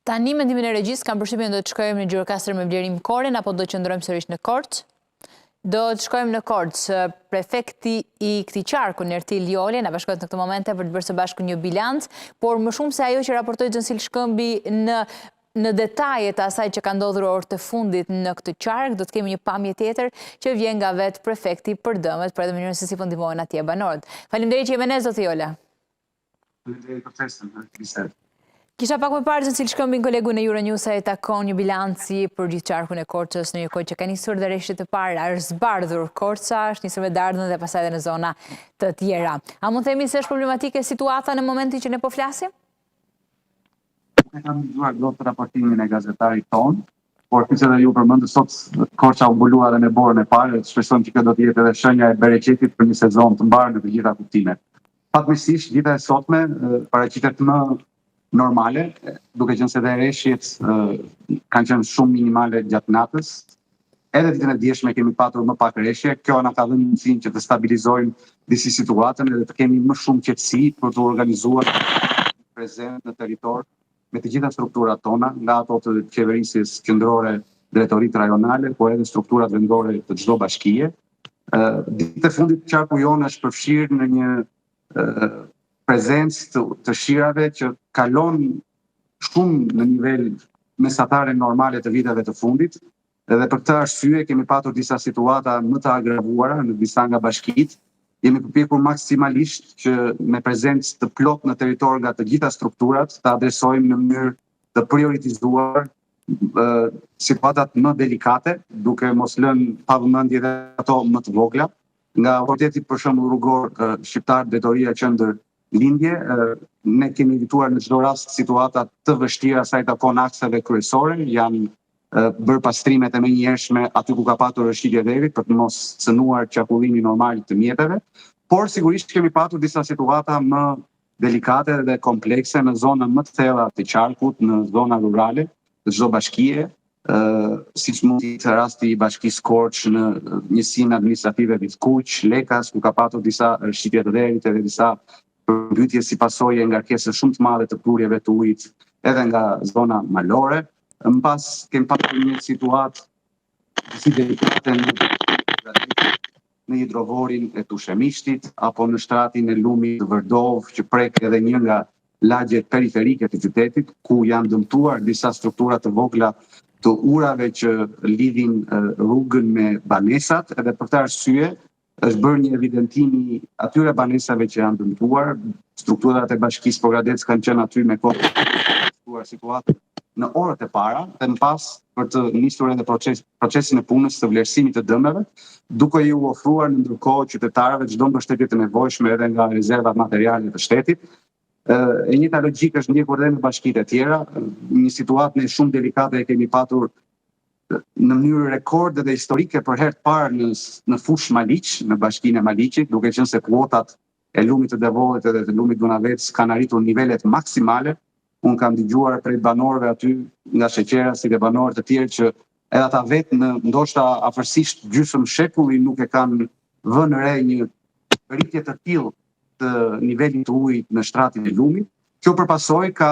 Tani mendimin e regjisë kam përshtypjen do të shkojmë në Gjirokastër me Blerim Koren apo do të qëndrojmë sërish në Korçë? Do të shkojmë në Korçë. Prefekti i këtij qarku, Nertil Jole, na bashkohet në këtë momente për të bërë së bashku një bilanc, por më shumë se ajo që raportoi Xhensil Shkëmbi në detajet e asaj që ka ndodhur orët e fundit në këtë qark, do të kemi një pamje tjetër që vjen nga vetë prefekti për dëmet, për edhe mënyrën se si po ndihmohen atje banorët. Faleminderit që jemi ne zoti Jola. Faleminderit për tekstin, bisedë. Kisha pak më parë Xhensil Shkëmbin, kolegu në Euronews, e takon një bilanci për gjithë qarkun e Korçës në një kohë që ka nisur dhe rreshtit e parë, është zbardhur Korça, është nisur me Dardhën dhe pastaj edhe në zona të tjera. A mund themi se është problematike situata në momentin që ne po flasim? Ne kam dëgjuar dot raportimin e gazetarit ton, por siç edhe ju përmendët sot Korça u mbulua edhe me borën e parë, shpresojmë që kjo do të jetë edhe shenja e bereqetit për një sezon të mbarë në të gjitha kuptimet. Fatmirësisht, dita e sotme paraqitet më normale, duke qenë se dhe rreshjet kanë qenë shumë minimale gjatë natës. Edhe ditën e dieshme kemi patur më pak rreshje, kjo na ka dhënë mundësinë që të stabilizojmë disi situatën edhe të kemi më shumë qetësi për të organizuar prezent në territor me të gjitha strukturat tona, nga ato të qeverisjes qendrore, drejtoritë rajonale, por edhe strukturat vendore të çdo bashkie. Ditët e fundit qarku jonë është përfshirë në një prezencë të shirave që kalon shumë në nivel mesatare normale të viteve të fundit, edhe për këtë arsye kemi patur disa situata më të agravuara në disa nga bashkitë. Jemi përpjekur maksimalisht që me prezencë të plot në territor nga të gjitha strukturat të adresojmë në mënyrë të prioritizuar situatat më delikate, duke mos lënë pa vëmendje edhe ato më të vogla. Nga autoriteti për shembull rrugor shqiptar, drejtoria qendër lindje, ne kemi evituar në çdo rast situata të vështira sa i takon akseve kryesore, janë bërë pastrimet e menjëhershme aty ku ka patur rëshqitje verit për të mos cënuar qarkullimin normal të mjeteve, por sigurisht kemi patur disa situata më delikate dhe komplekse në zonën më të thella të qarkut, në zona rurale të çdo bashkie, siç mund të jetë rasti i bashkisë Korçë në njësinë administrative Vitkuq, Lekas, ku ka patur disa rëshqitje të verit edhe disa përmbytje si pasojë ngarkesës shumë të madhe të plurjeve të ujit edhe nga zona malore. Më pas kemi patur një situatë si delikate në hidrovorin e Tushemishtit apo në shtratin e lumit të Vërdov që prek edhe një nga lagjet periferike të qytetit, ku janë dëmtuar disa struktura të vogla të urave që lidhin rrugën me banesat, edhe për këtë arsye është bërë një evidentimi atyre banesave që janë dëmtuar. Strukturat e bashkisë Pogradec kanë qenë aty me kohë situatë në orët e para, dhe në pas për të nisur edhe procesin e punës të vlerësimit të dëmeve, duke ju ofruar në ndërkohë qytetarëve çdo mbështetje të nevojshme edhe nga rezervat materiale të shtetit. E njëjta logjikë është ndjekur edhe në bashkitë e tjera. Një situatë shumë delikate e kemi patur në mënyrë rekord dhe historike për herë të parë në fushë Maliq, në bashkinë e Maliqit, duke qenë se kuotat e lumit të Devollit edhe të lumit Dunavec kanë arritur nivelet maksimale. Unë kam dëgjuar prej banorëve aty nga sheqerasit dhe banorët të tjerë që edhe ata vetë në ndoshta afërsisht gjysmë shekulli nuk e kanë vënë re një rritje të tillë të nivelit të ujit në shtratin e lumit. Kjo për pasojë ka